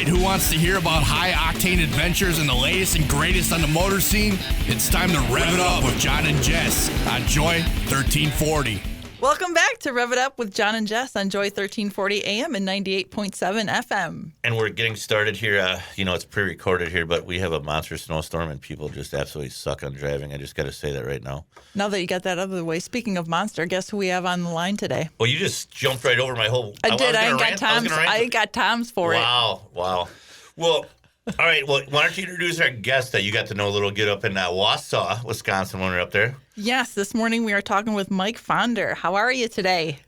right, who wants to hear about high-octane adventures and the latest and greatest on the motor scene? It's time to rev it up with John and Jess on Joy 1340. Welcome back to Rev It Up with John and Jess on Joy 1340 AM and 98.7 FM. And we're getting started here. It's pre-recorded here, but we have a monster snowstorm, and people just absolutely suck on driving. I just got to say that right now. Now that you got that out of the way, speaking of monster, guess who we have on the line today? Well, you just jumped right over my whole... I did. I got Tom's for it. Wow. Well, all right. Well, why don't you introduce our guest that you got to know a little, get up in Wausau, Wisconsin when we were up there? Yes, this morning we are talking with Mike Fonder. How are you today?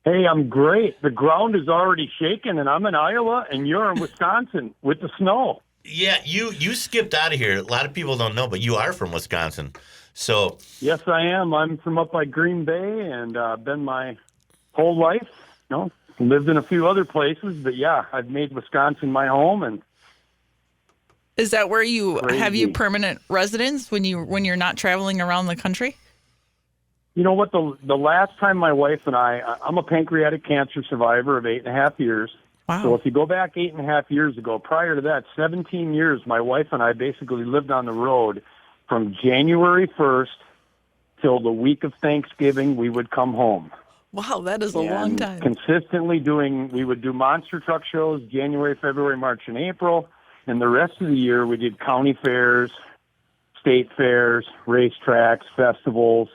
Hey, I'm great. The ground is already shaking, and I'm in Iowa, and you're in Wisconsin with the snow. Yeah, you skipped out of here. A lot of people don't know, but you are from Wisconsin. So yes, I am. I'm from up by Green Bay, and been my whole life. Lived in a few other places, but yeah, I've made Wisconsin my home. And is that where you crazy. Have you permanent residence when you're not traveling around the country? You know what? The last time my wife and I'm a pancreatic cancer survivor of 8.5 years. Wow. So if you go back 8.5 years ago, prior to that, 17 years, my wife and I basically lived on the road from January 1st till the week of Thanksgiving. We would come home. Wow, that is a long time. Consistently we would do monster truck shows January, February, March, and April. And the rest of the year, we did county fairs, state fairs, racetracks, festivals,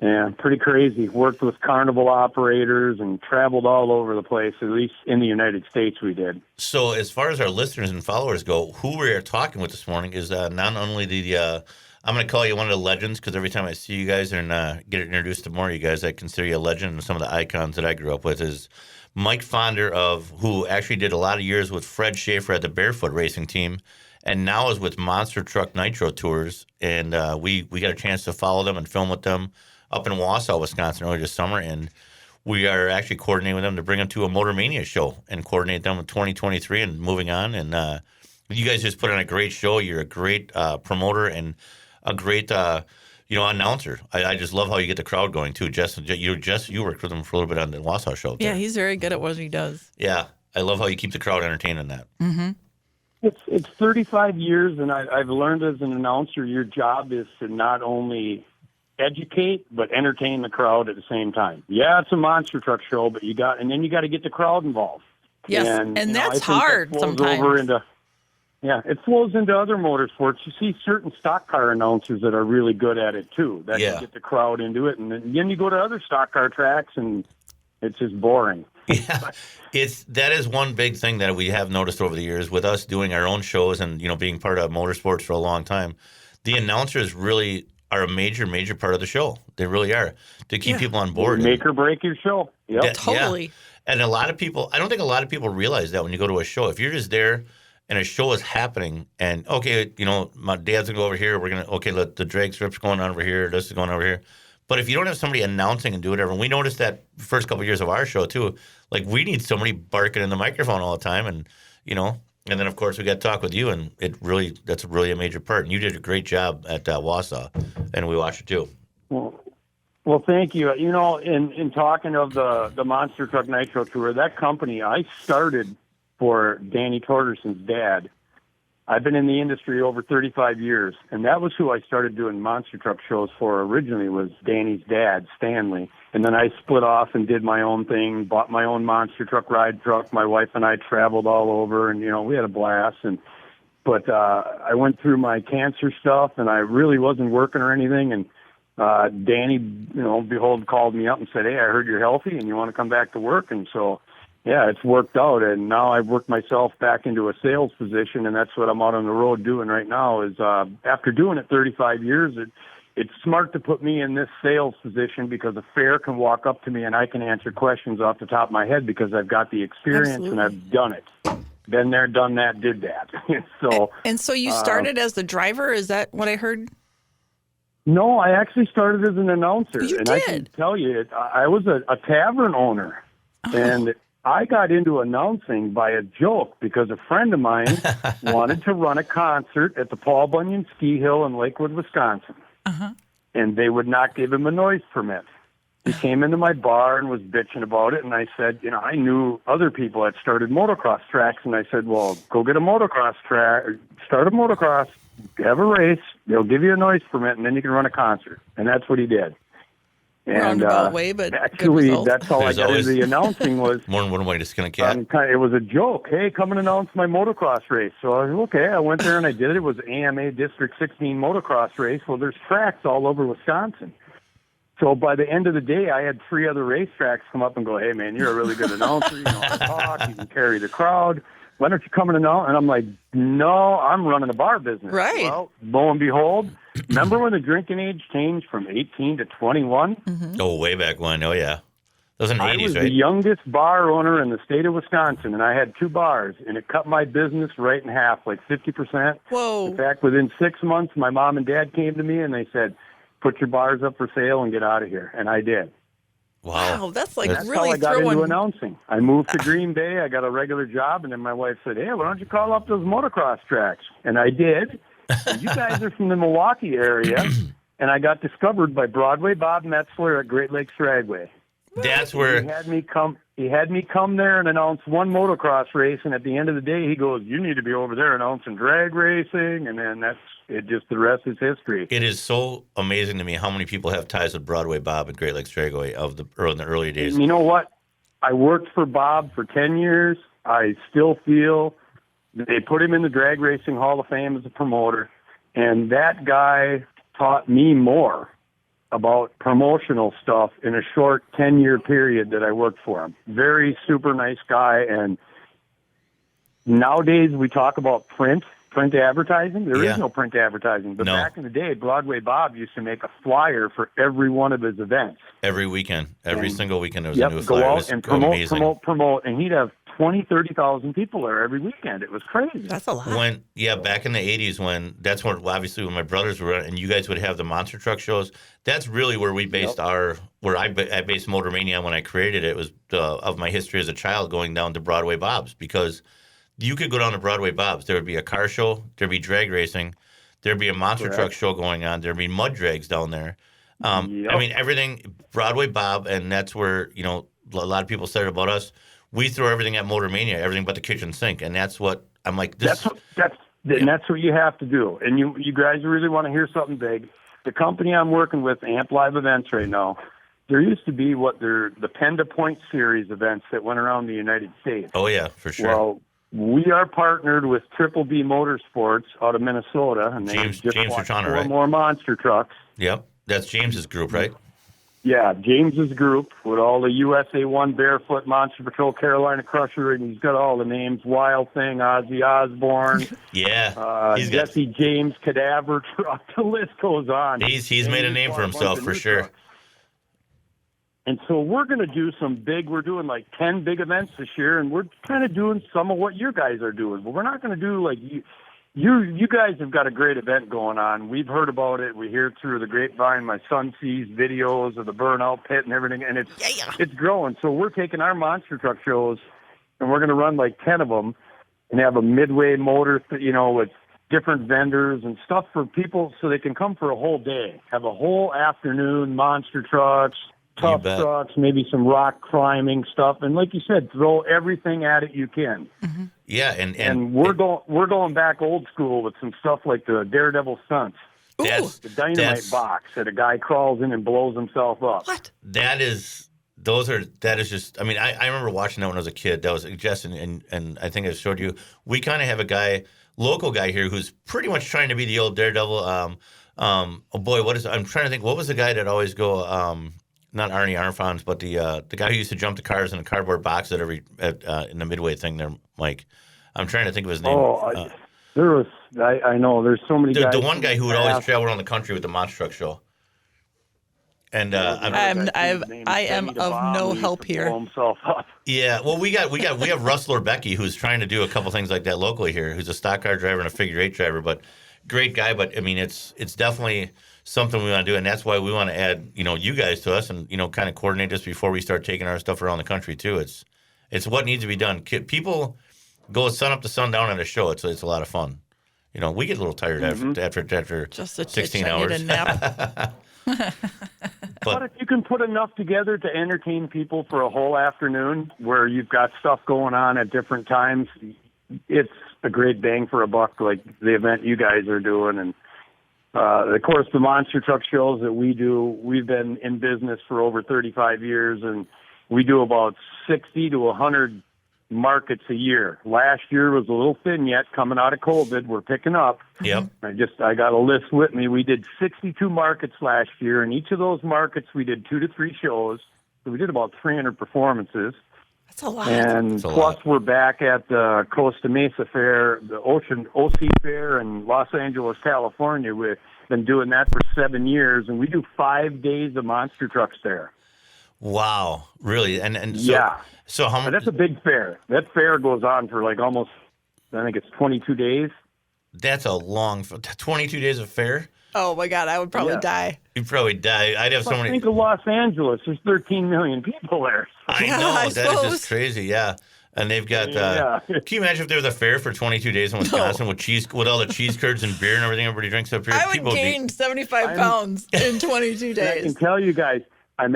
and pretty crazy. Worked with carnival operators and traveled all over the place, at least in the United States we did. So as far as our listeners and followers go, who we are talking with this morning is not only I'm going to call you one of the legends, because every time I see you guys and get introduced to more of you guys, I consider you a legend. And some of the icons that I grew up with is Mike Fonder, who actually did a lot of years with Fred Schaefer at the Barefoot Racing Team, and now is with Monster Truck Nitro Tours. And we got a chance to follow them and film with them up in Wausau, Wisconsin earlier this summer. And we are actually coordinating with them to bring them to a Motor Mania show and coordinate them with 2023 and moving on. And you guys just put on a great show. You're a great promoter and a great announcer. I just love how you get the crowd going too. Jess, you worked with him for a little bit on the Wausau show too. Yeah, he's very good at what he does. Yeah, I love how you keep the crowd entertained in that. Mm-hmm. It's 35 years, and I've learned as an announcer, your job is to not only educate but entertain the crowd at the same time. Yeah, it's a monster truck show, but you got to get the crowd involved. Yes, and that's hard sometimes. It flows into other motorsports. You see certain stock car announcers that are really good at it too. That can get the crowd into it, and then you go to other stock car tracks, and it's just boring. Yeah, that is one big thing that we have noticed over the years with us doing our own shows and being part of motorsports for a long time. The announcers really are a major part of the show. They really are, to keep people on board. Make or break your show. Yep. Totally. Yeah. And I don't think a lot of people realize that when you go to a show. If you're just there and a show is happening and, my dad's going to go over here. Let the drag strip's going on over here. This is going over here. But if you don't have somebody announcing and do whatever, and we noticed that the first couple of years of our show too, like we need somebody barking in the microphone all the time. And, and then of course we got to talk with you, and that's really a major part. And you did a great job at Wausau, and we watched it too. Well, thank you. In talking of the Monster Truck Nitro Tour, that company, I started for Danny Torgerson's dad. I've been in the industry over 35 years, and that was who I started doing monster truck shows for originally, was Danny's dad, Stanley. And then I split off and did my own thing, bought my own monster truck ride truck. My wife and I traveled all over, and, we had a blast. But I went through my cancer stuff, and I really wasn't working or anything. And Danny, behold, called me up and said, "Hey, I heard you're healthy and you want to come back to work." And so, yeah, it's worked out, and now I've worked myself back into a sales position, and that's what I'm out on the road doing right now. Is after doing it 35 years, it's smart to put me in this sales position, because a fair can walk up to me and I can answer questions off the top of my head because I've got the experience. Absolutely. And I've done it. Been there, done that, did that. So you started as the driver? Is that what I heard? No, I actually started as an announcer. You and did? I can tell you, I was a tavern owner, and I got into announcing by a joke because a friend of mine wanted to run a concert at the Paul Bunyan Ski Hill in Lakewood, Wisconsin. Uh-huh. And they would not give him a noise permit. he came into my bar and was bitching about it. And I said, I knew other people that started motocross tracks. And I said, well, go get a motocross track, start a motocross, have a race. They'll give you a noise permit, and then you can run a concert. And that's what he did. And Roundabout way, but actually, that's how I got into the announcing was. More than one way to skin a cat. It was a joke. Hey, come and announce my motocross race. So I was, okay, I went there and I did it. It was AMA District 16 motocross race. Well, there's tracks all over Wisconsin. So by the end of the day, I had 3 other racetracks come up and go, hey, man, you're a really good announcer. You know how to talk. You can carry the crowd. Why don't you come and announce? And I'm like, no, I'm running a bar business. Right. Well, lo and behold, remember when the drinking age changed from 18 to 21? Mm-hmm. Oh, way back when. Oh, yeah. Those in the 80s, I was right? the youngest bar owner in the state of Wisconsin, and I had 2 bars, and it cut my business right in half, like 50%. Whoa. In fact, within 6 months, my mom and dad came to me, and they said, put your bars up for sale and get out of here. And I did. Wow, that's like That's really how I got throwing. into announcing. I moved to Green Bay. I got a regular job, and then my wife said, hey, why don't you call up those motocross tracks? And I did. And you guys are from the Milwaukee area, and I got discovered by Broadway Bob Metzler at Great Lakes Dragaway. That's where He had me come there and announce one motocross race, and at the end of the day, he goes, you need to be over there announcing drag racing, and then that's it. Just the rest is history. it is so amazing to me how many people have ties with Broadway Bob and Great Lakes Dragaway in the early days. And you know what? I worked for Bob for 10 years. I still feel they put him in the Drag Racing Hall of Fame as a promoter, and that guy taught me more about promotional stuff in a short 10-year period that I worked for him. Very super nice guy, and nowadays we talk about print advertising. There is no print advertising, but back in the day, Broadway Bob used to make a flyer for every one of his events. Every weekend, every single weekend, there was Yep, a new go flyer. It out was and amazing. promote, and he'd have 30,000 people there every weekend. It was crazy. That's a lot. Back in the 80s obviously when my brothers were and you guys would have the monster truck shows, that's really where we based I based Motor Mania when I created it. It was of my history as a child going down to Broadway Bob's, because you could go down to Broadway Bob's. There would be a car show, there'd be drag racing, there'd be a monster truck show going on, there'd be mud drags down there. I mean, everything, Broadway Bob, and that's where, a lot of people said about us. We throw everything at Motor Mania, everything but the kitchen sink, and that's what I'm like. That's what you have to do. And you guys really want to hear something big. The company I'm working with, Amp Live Events right now, there used to be the Pen to Point series events that went around the United States. Oh yeah, for sure. Well, we are partnered with Triple B Motorsports out of Minnesota, and they James just bought Frachana, 4 right? more monster trucks. Yep, that's James's group, right? Yeah, James's group with all the USA 1 Barefoot, Monster Patrol, Carolina Crusher, and he's got all the names: Wild Thing, Ozzy Osbourne, Yeah, Jesse James, Cadaver Truck. The list goes on. He's made a name for himself for sure. Trucks. And so we're going to do we're doing like 10 big events this year, and we're kind of doing some of what you guys are doing, but we're not going to do like you guys have got a great event going on. We've heard about it. We hear through the grapevine. My son sees videos of the burnout pit and everything, and it's growing. So we're taking our monster truck shows, and we're going to run like 10 of them and have a midway motor, with different vendors and stuff for people so they can come for a whole day, have a whole afternoon, monster trucks, tough trucks, maybe some rock climbing stuff, and like you said, throw everything at it you can. Mm-hmm. Yeah, and we're going back old school with some stuff like the Daredevil stunts. The dynamite box that a guy crawls in and blows himself up. What? That is just. I mean, I remember watching that when I was a kid. That was Jess and I think I showed you. We kind of have a local guy here who's pretty much trying to be the old Daredevil. I'm trying to think. What was the guy that always go? Not Arnie Armfons, but the guy who used to jump the cars in a cardboard box at in the midway thing there, Mike. I'm trying to think of his name. I know there's so many guys. The one guy who would always travel around the country with the monster truck show. And I am of no help here. Yeah, well, we have Russ Lorbecky, who's trying to do a couple things like that locally here, who's a stock car driver and a figure 8 driver, but great guy. But I mean, it's definitely something we want to do, and that's why we want to add you guys to us and kind of coordinate this before we start taking our stuff around the country too. It's what needs to be done. People go sun up to sundown at a show. It's a lot of fun. We get a little tired after just a 16 I hours. need a nap. But if you can put enough together to entertain people for a whole afternoon where you've got stuff going on at different times, it's a great bang for a buck, like the event you guys are doing. And of course, the monster truck shows that we do, we've been in business for over 35 years, and we do about 60 to 100 markets a year. Last year was a little thin yet, coming out of COVID. We're picking up. Yep. I got a list with me. We did 62 markets last year, and each of those markets we did 2 to 3 shows. So we did about 300 performances. That's a lot. And plus, we're back at the Costa Mesa Fair, the OC Fair in Los Angeles, California. We've been doing that for 7 years, and we do 5 days of monster trucks there. Wow, really? And so, yeah. So how much? That's a big fair. That fair goes on for like almost, I think it's 22 days. That's a long 22 days of fair. Oh my God, I would probably die. You'd probably die. I'd have so many. Think of Los Angeles. There's 13 million people there. I Yeah, know I that is suppose. just crazy. Yeah, and they've got. Yeah. Can you imagine if there was a fair for 22 days in Wisconsin with all the cheese curds and beer and everything everybody drinks up here? I would People gain 75 pounds in 22 I can days. tell you guys, I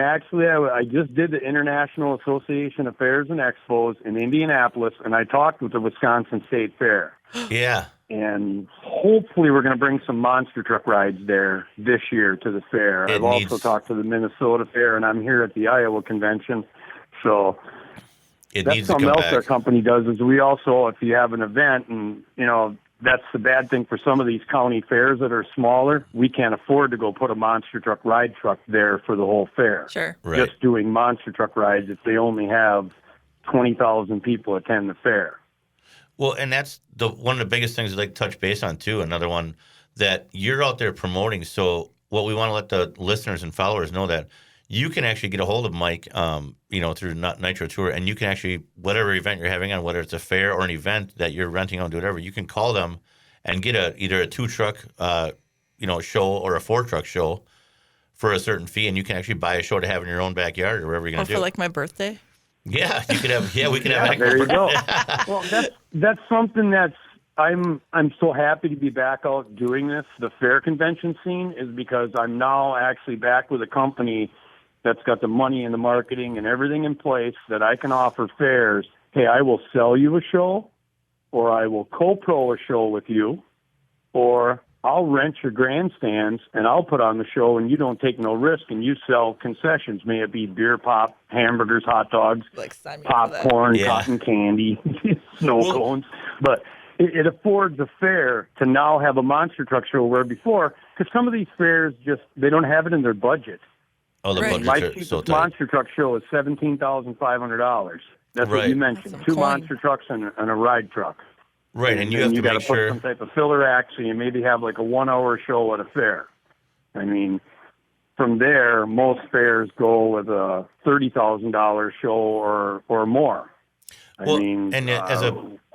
just did the International Association of Fairs and Expos in Indianapolis, and I talked with the Wisconsin State Fair. Yeah. And hopefully we're going to bring some monster truck rides there this year to the fair. I've also talked to the Minnesota Fair, and I'm here at the Iowa Convention. So that's something else our company does is we also, if you have an event, and, you know, that's the bad thing for some of these county fairs that are smaller, we can't afford to go put a monster truck ride truck there for the whole fair. Sure. Right. Just doing monster truck rides if they only have 20,000 people attend the fair. Well, and that's one of the biggest things I'd like to touch base on, too. Another one that you're out there promoting. So what we want to let the listeners and followers know that you can actually get a hold of Mike, through Nitro Tour, and you can actually, whatever event you're having on, whether it's a fair or an event that you're renting on, whatever, you can call them and get either a 2-truck, show or a 4-truck show for a certain fee, and you can actually buy a show to have in your own backyard or wherever you're going to do. For like my birthday? Yeah, you could have. Yeah, we could have. There you go. Well, that's something that's I'm so happy to be back out doing this. The fair convention scene is because I'm now actually back with a company that's got the money and the marketing and everything in place that I can offer fairs. Hey, I will sell you a show, or I will co-pro a show with you, or I'll rent your grandstands and I'll put on the show and you don't take no risk and you sell concessions. May it be beer, pop, hamburgers, hot dogs, Like, sign me up for that. popcorn, cotton candy, snow cones. But it affords a fair to now have a monster truck show where before, because some of these fairs they don't have it in their budget. Oh, the Right. My budgets are cheapest so tight. monster truck show is $17,500. That's what you mentioned. That's 2 some coin. monster trucks and a ride truck. Right, and you have to got make to sure. put some type of filler act, so you maybe have like a 1-hour show at a fair. I mean, from there, most fairs go with a $30,000 show or more. Well,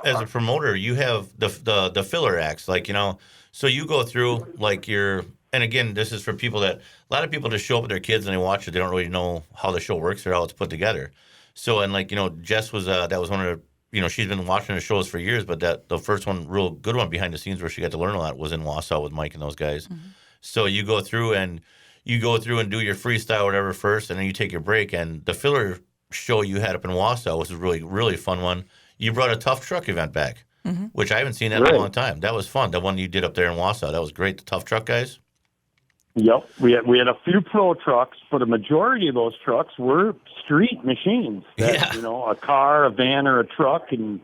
as a promoter, you have the filler acts, so you go through and again, this is for people that a lot of people just show up with their kids and they watch it. They don't really know how the show works or how it's put together. So, and Jess was that was one of the, she's been watching the shows for years, but the first one, real good one behind the scenes where she got to learn a lot was in Wausau with Mike and those guys. Mm-hmm. So you go through and do your freestyle or whatever first, and then you take your break. And the filler show you had up in Wausau was a really, really fun one. You brought a tough truck event back, which I haven't seen that in a long time. That was fun. The one you did up there in Wausau, that was great. The tough truck guys. Yep, we had a few pro trucks, but a majority of those trucks were street machines. A car, a van, or a truck, and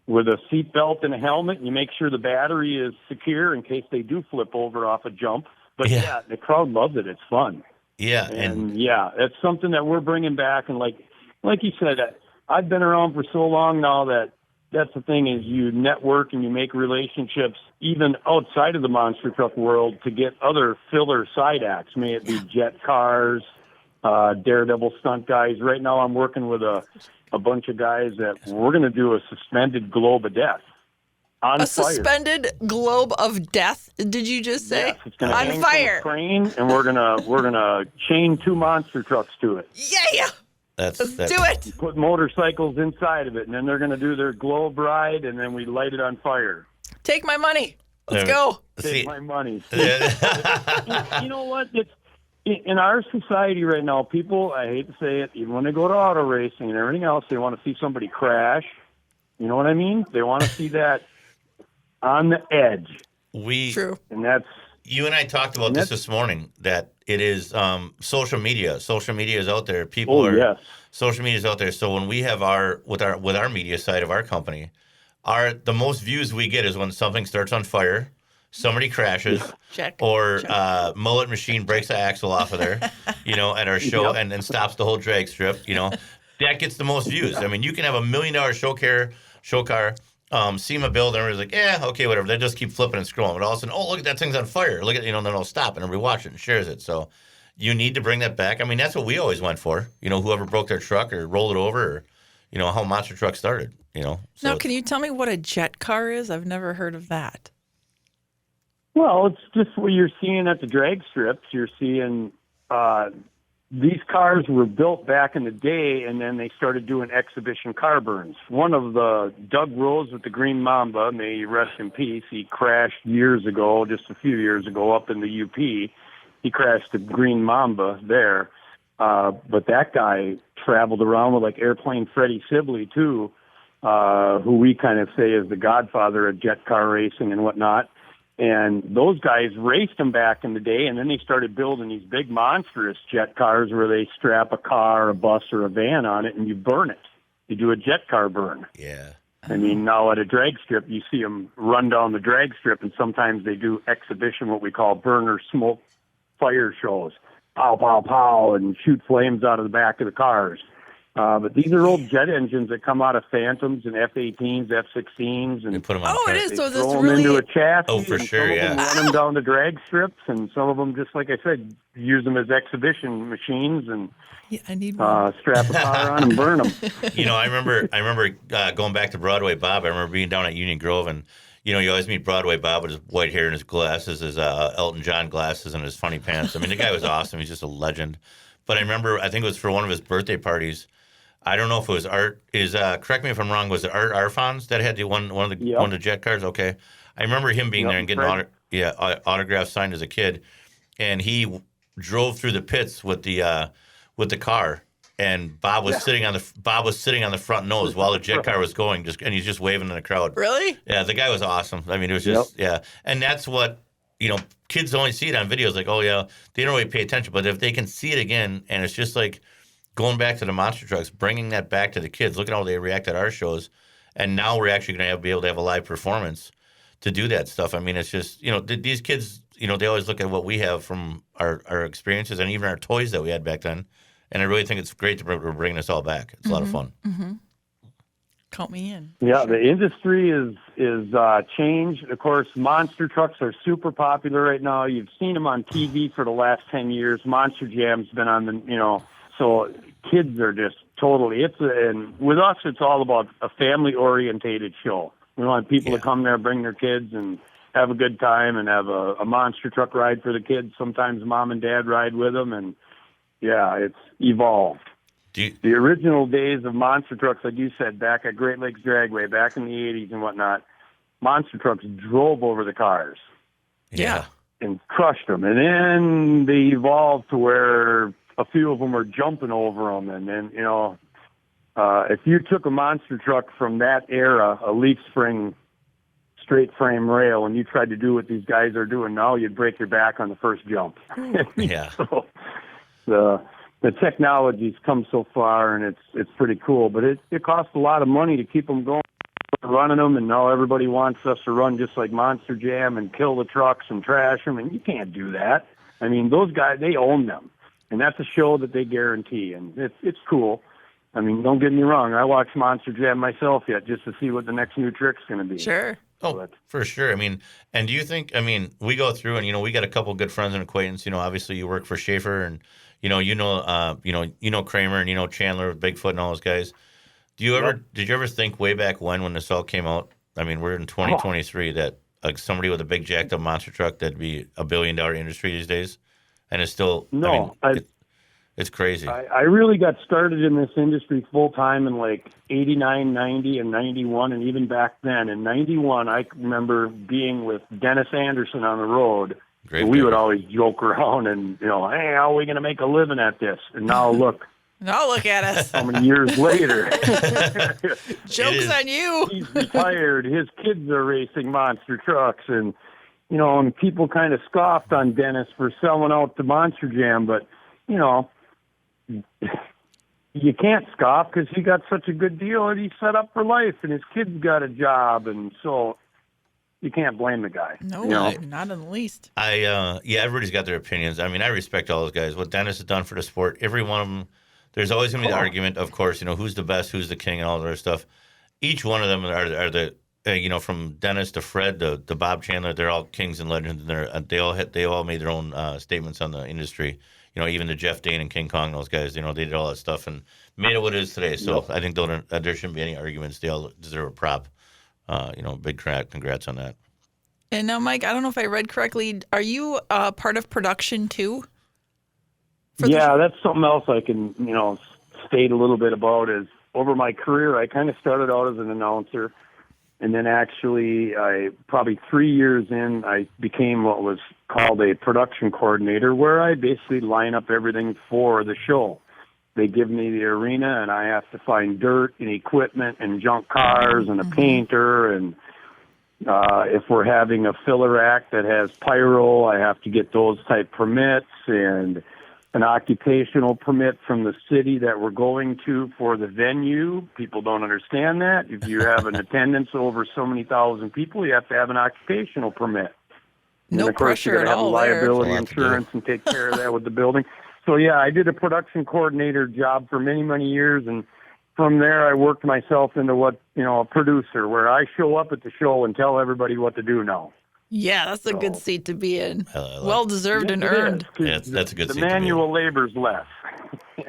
with a seat belt and a helmet, and you make sure the battery is secure in case they do flip over off a jump. But the crowd loves it. It's fun. Yeah, and it's something that we're bringing back. And like you said, I've been around for so long now that's the thing is you network and you make relationships even outside of the monster truck world to get other filler side acts. May it be jet cars, daredevil stunt guys. Right now I'm working with a bunch of guys that we're going to do a suspended globe of death on fire. Suspended globe of death, did you just say? Yes, it's gonna on hang fire. from a crane, and we're gonna chain 2 monster trucks to it. Yeah. Let's do it. Put motorcycles inside of it, and then they're going to do their globe ride, and then we light it on fire. Take my money. Let's go. Take my money. Yeah. You know what? in our society right now, people, I hate to say it, even when they go to auto racing and everything else, they want to see somebody crash. You know what I mean? They want to see that on the edge. True. And that's... You and I talked about this morning, that it is social media. Social media is out there. Social media is out there. So when we have with our media side of our company, the most views we get is when something starts on fire, somebody crashes, or mullet machine breaks the axle off of there, at our show and then stops the whole drag strip. That gets the most views. I mean, you can have $1 million show car. See them build, and everybody's like, yeah, okay, whatever. They just keep flipping and scrolling. But all of a sudden, oh, look at that thing's on fire. Look at, and then they'll stop, and everybody watches it and shares it. So you need to bring that back. I mean, that's what we always went for. Whoever broke their truck or rolled it over, or, how Monster Truck started, So now, can you tell me what a jet car is? I've never heard of that. Well, it's just what you're seeing at the drag strips. You're seeing these cars were built back in the day, and then they started doing exhibition car burns. One of the Doug Rose with the Green Mamba, may he rest in peace, he crashed just a few years ago, up in the UP. He crashed the Green Mamba there. But that guy traveled around with like Airplane Freddie Sibley, too, who we kind of say is the godfather of jet car racing and whatnot. And those guys raced them back in the day, and then they started building these big monstrous jet cars where they strap a car, a bus, or a van on it, and you burn it. You do a jet car burn. Yeah. I mean, now at a drag strip, you see them run down the drag strip, and sometimes they do exhibition, what we call burner smoke fire shows. Pow, pow, pow, and shoot flames out of the back of the cars. But these are old jet engines that come out of Phantoms and F-18s, F-16s, and they put them on it is. they So this throw them really into a chassis. Oh, for and sure, some yeah. of them run them down the drag strips, and some of them, just like I said, use them as exhibition machines and I need one. strap a car on and burn them. I remember going back to Broadway Bob. I remember being down at Union Grove, and you always meet Broadway Bob with his white hair and his glasses, his Elton John glasses, and his funny pants. I mean, the guy was awesome. He's just a legend. But I remember, I think it was for one of his birthday parties. I don't know if it was Art. Correct me if I'm wrong. Was it Art Arfons that had one of the jet cars? Okay, I remember him being there and getting autographs signed as a kid, and he drove through the pits with the car, and Bob was sitting on the front nose while the jet car was going, and he's just waving in the crowd. Really? Yeah, the guy was awesome. I mean, it was just and that's what kids only see it on videos. Like, oh yeah, they don't really pay attention, but if they can see it again, and it's just like. Going back to the monster trucks, bringing that back to the kids. Look at how they react at our shows, and now we're actually going to be able to have a live performance to do that stuff. I mean, it's just these kids, they always look at what we have from our experiences and even our toys that we had back then, and I really think it's great that we're bringing this all back. It's a lot of fun. Mm-hmm. Count me in. Yeah, the industry is changed. Of course, monster trucks are super popular right now. You've seen them on TV for the last 10 years. Monster Jam's been on the So kids are just totally, and with us, it's all about a family-orientated show. We want people to come there, bring their kids, and have a good time, and have a monster truck ride for the kids. Sometimes mom and dad ride with them, and it's evolved. The original days of monster trucks, like you said, back at Great Lakes Dragaway, back in the 80s and whatnot, monster trucks drove over the cars. Yeah. And crushed them. And then they evolved to where a few of them were jumping over them. And then, if you took a monster truck from that era, a leaf spring straight frame rail, and you tried to do what these guys are doing now, you'd break your back on the first jump. Yeah. So the technology's come so far, and it's pretty cool, but it costs a lot of money to keep them going, running them, and now everybody wants us to run just like Monster Jam and kill the trucks and trash them, and you can't do that. I mean, those guys, they own them. And that's a show that they guarantee, and it's cool. I mean, don't get me wrong. I watch Monster Jam myself yet just to see what the next new trick's going to be. Sure. Oh, for sure. I mean, and do you think? I mean, we go through, and we got a couple good friends and acquaintances. Obviously, you work for Schaefer, and you know Kramer, and Chandler, Bigfoot, and all those guys. Did you ever think way back when this all came out? I mean, we're in 2023 that somebody with a big jacked up monster truck that'd be $1 billion industry these days. And it's still, it's crazy. I really got started in this industry full time in like 89, 90, and 91, and even back then. In 91, I remember being with Dennis Anderson on the road, Grave we would digger. always joke around and, hey, how are we going to make a living at this? And now look, Now look at us. how many years later, Joke's on you. he's retired. His kids are racing monster trucks. And, and people kind of scoffed on Dennis for selling out the Monster Jam. But, you can't scoff because he got such a good deal that he set up for life, and his kids got a job. And so you can't blame the guy. No, not in the least. Everybody's got their opinions. I mean, I respect all those guys. What Dennis has done for the sport, every one of them, there's always going to be the argument, of course, who's the best, who's the king, and all that other stuff. Each one of them are the, from Dennis to Fred to Bob Chandler, they're all kings and legends, and they all made their own statements on the industry. Even the Jeff Dane and King Kong, those guys, they did all that stuff and made it what it is today. So I think there shouldn't be any arguments. They all deserve a prop. Big congrats on that. And now, Mike, I don't know if I read correctly. Are you part of production too? That's something else I can, state a little bit about is over my career, I kind of started out as an announcer. And then actually, probably 3 years in, I became what was called a production coordinator, where I basically line up everything for the show. They give me the arena, and I have to find dirt and equipment and junk cars and a painter. And if we're having a filler act that has pyro, I have to get those type permits and an occupational permit from the city that we're going to for the venue. People don't understand that. If you have an attendance over so many thousand people, you have to have an occupational permit. No and of course, pressure you at have all liability there. insurance and take care of that with the building. So, I did a production coordinator job for many, many years. And from there, I worked myself into a producer, where I show up at the show and tell everybody what to do now. Yeah, that's a good seat to be in. I like Well-deserved and earned. that's a good The seat to be in. manual labor's less.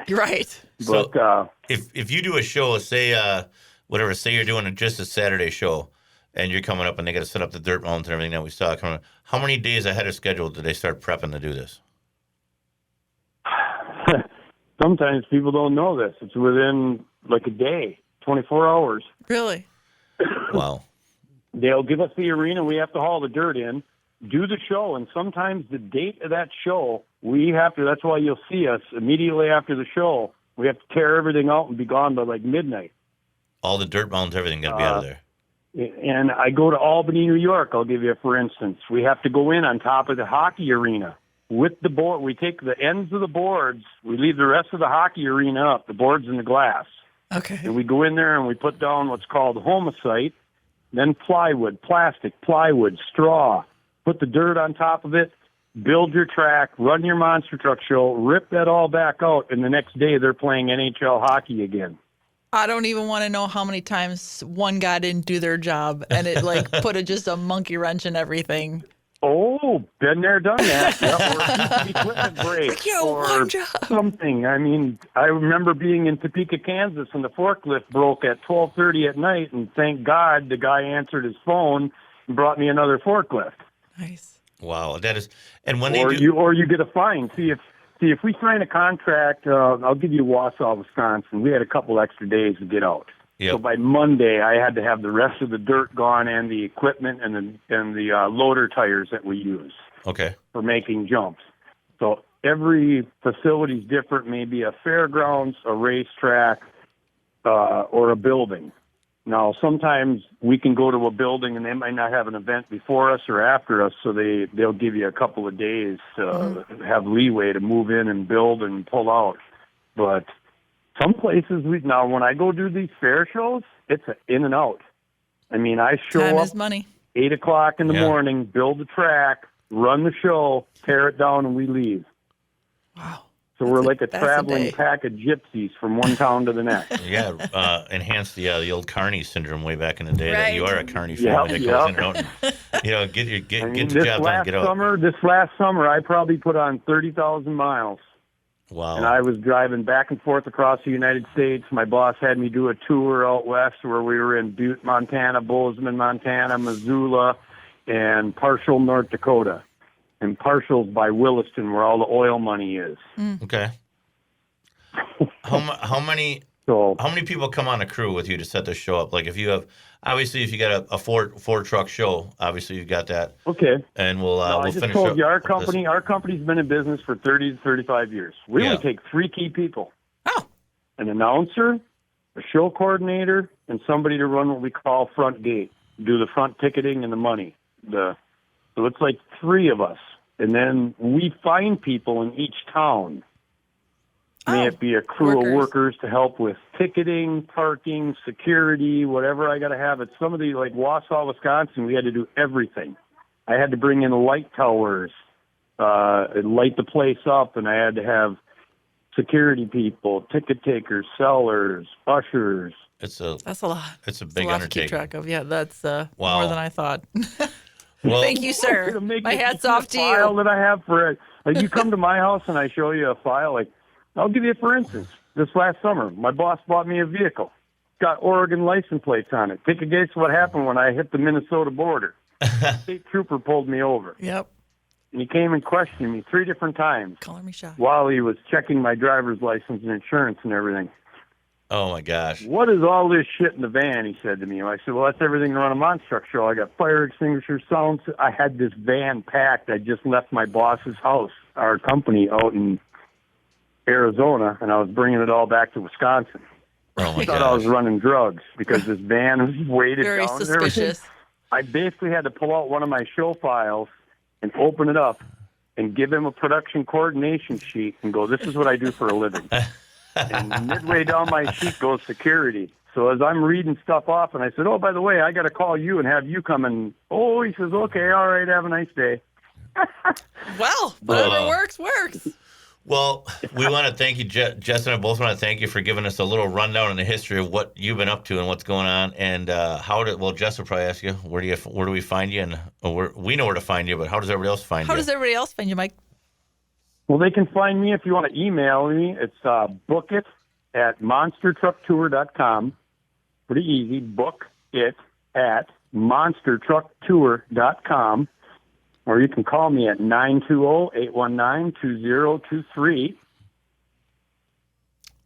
Right. So But if you do a show, say you're doing just a Saturday show, and you're coming up and they got to set up the dirt mounds and everything that we saw coming up, how many days ahead of schedule do they start prepping to do this? sometimes people don't know this. It's within like a day, 24 hours. Really? Wow. They'll give us the arena. We have to haul the dirt in, do the show, and sometimes the date of that show, that's why you'll see us immediately after the show. We have to tear everything out and be gone by like midnight. All the dirt mounds, everything got to be out of there. And I go to Albany, New York, I'll give you for instance. We have to go in on top of the hockey arena with the board. We take the ends of the boards. We leave the rest of the hockey arena up, the boards and the glass. Okay. And we go in there and we put down what's called homicide, then plywood, plastic, plywood, straw, put the dirt on top of it, build your track, run your monster truck show, rip that all back out, and the next day they're playing NHL hockey again. I don't even want to know how many times one guy didn't do their job and it put just a monkey wrench in everything. Oh, been there, done that. Yep, or equipment break or something. I mean, I remember being in Topeka, Kansas, and the forklift broke at 12:30 at night, and thank God the guy answered his phone and brought me another forklift. Nice. Wow, that is. And when you get a fine. See if we sign a contract. I'll give you Wausau, Wisconsin. We had a couple extra days to get out. Yep. So by Monday, I had to have the rest of the dirt gone and the equipment and the loader tires that we use for making jumps. So every facility is different, maybe a fairgrounds, a racetrack, or a building. Now, sometimes we can go to a building and they might not have an event before us or after us, so they'll give you a couple of days to have leeway to move in and build and pull out. But some places, now when I go do these fair shows, it's in and out. I mean, I show Time up is money. 8 o'clock in the morning, build the track, run the show, tear it down, and we leave. Wow. So we're like a traveling pack of gypsies from one town to the next. Enhance the old Carney syndrome way back in the day. Right. That you are a Carney family that goes in and out and, get the job done, get out. This last summer, I probably put on 30,000 miles. Wow. And I was driving back and forth across the United States. My boss had me do a tour out west where we were in Butte, Montana, Bozeman, Montana, Missoula, and Parshall, North Dakota. And Parshall's by Williston, where all the oil money is. Okay. How many So How many people come on a crew with you to set the show up? Like if you have, obviously, if you got a four truck show, obviously you've got that. okay. And we'll I we'll just finish told up you our this. company's been in business for 30 to 35 years. We Yeah. only take 3 key people: Oh, an announcer, a show coordinator, and somebody to run what we call front gate, do the front ticketing and the money. So it's like 3 of us, and then we find people in each town. May Oh, it be a crew workers. of workers to help with ticketing, parking, security, whatever I got to have. At some of the, like Wausau, Wisconsin, we had to do everything. I had to bring in light towers, and light the place up, and I had to have security people, ticket takers, sellers, ushers. It's a that's a lot. it's a It's big a lot to keep undertaking. track of. Yeah, that's Wow. more than I thought. Well, Thank you, sir. It'll make My you hat's see off the to file you. that I have for it. Like you come to my house and I show you a file. Like I'll give you, for instance, this last summer, my boss bought me a vehicle. Got Oregon license plates on it. Take a guess what happened when I hit the Minnesota border. State trooper pulled me over, Yep. and he came and questioned me 3 different times Color me shocked. while he was checking my driver's license and insurance and everything. Oh my gosh. What is all this shit in the van? He said to me. I said, well, that's everything to run a monster truck show. I got fire extinguishers, sounds. I had this van packed. I just left my boss's house, our company, out in Arizona, and I was bringing it all back to Wisconsin. Oh my I thought I was gosh. running drugs because this van was weighted Very down. and everything. suspicious. I basically had to pull out one of my show files and open it up and give him a production coordination sheet and go, this is what I do for a living. And midway down my sheet goes security. So as I'm reading stuff off, and I said, oh, by the way, I got to call you and have you come and, oh, he says, okay, all right, have a nice day. Well, whatever Uh, works. Well, we want to thank you, Jess and I both want to thank you for giving us a little rundown in the history of what you've been up to and what's going on. And well, Jess will probably ask you, where do we find you? And we know where to find you, but how does everybody else find How you? does everybody else find you, Mike? Well, they can find me if you want to email me. It's book it at monstertrucktour.com. Pretty easy. Book it at monstertrucktour.com. Or you can call me at 920-819-2023.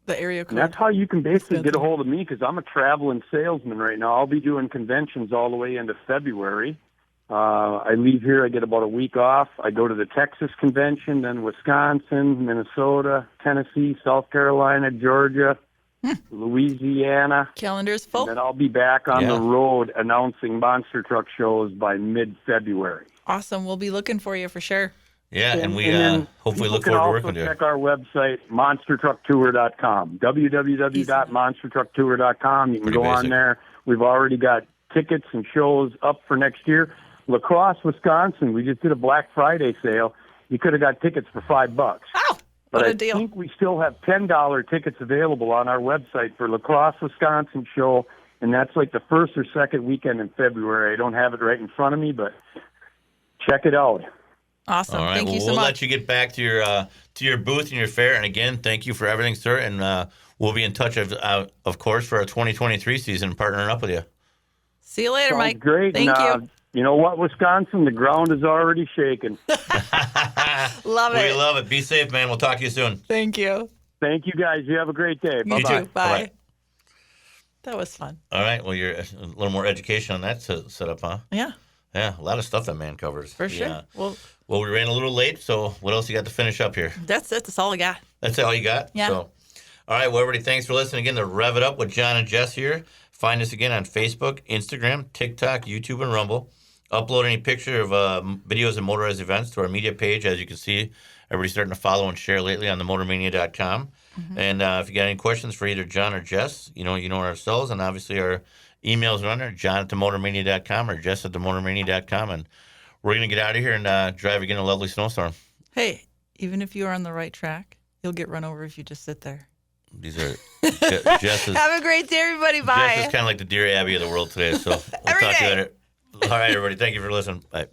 The area code. And that's how you can basically That's get a good. hold of me because I'm a traveling salesman right now. I'll be doing conventions all the way into February. I leave here, I get about a week off. I go to the Texas convention, then Wisconsin, Minnesota, Tennessee, South Carolina, Georgia, Louisiana. Calendar's full. And then I'll be back on Yeah. the road announcing monster truck shows by mid-February. Awesome. We'll be looking for you for sure. Yeah, and we then hopefully people look can forward to also working with you. check our website, monstertrucktour.com, www.monstertrucktour.com. You can Pretty go on basic. there. We've already got tickets and shows up for next year. La Crosse, Wisconsin, we just did a Black Friday sale. You could have got tickets for $5. Oh, But what I a deal. think we still have $10 tickets available on our website for La Crosse, Wisconsin show, and that's like the first or second weekend in February. I don't have it right in front of me, but check it out. Awesome. All right, Thank well, you so we'll much. let you get back to your booth and your fair. And again, thank you for everything, sir. And we'll be in touch, of course, for our 2023 season, partnering up with you. See you later, Sounds Mike. great. Thank and, you. You know what, Wisconsin? The ground is already shaking. Love We it. love it. Be safe, man. We'll talk to you soon. Thank you. Thank you, guys. You have a great day. You Bye-bye. too. Bye. Bye-bye. That was fun. All right. Well, you're a little more education on that set up, huh? Yeah, Yeah, a lot of stuff that man covers. for sure. Yeah. Well, Well, we ran a little late, so what else you got to finish up here? that's it. That's all I got. That's all you got? Yeah. So, all right. Well, everybody, thanks for listening again to Rev It Up with John and Jess here. Find us again on Facebook, Instagram, TikTok, YouTube, and Rumble. Upload any picture of videos of motorized events to our media page. As you can see, everybody's starting to follow and share lately on the motormania.com. Mm-hmm. And if you got any questions for either John or Jess, you know ourselves, and obviously our emails are on there, john@themotormania.com or jess@themotormania.com. And we're going to get out of here and drive again a lovely snowstorm. Hey, even if you are on the right track, you'll get run over if you just sit there. These are Jess is, Have a great day, everybody. Bye. Jess is kind of like the Dear Abby of the world today. So we'll Every talk to you day. later. All right, everybody. Thank you for listening. Bye.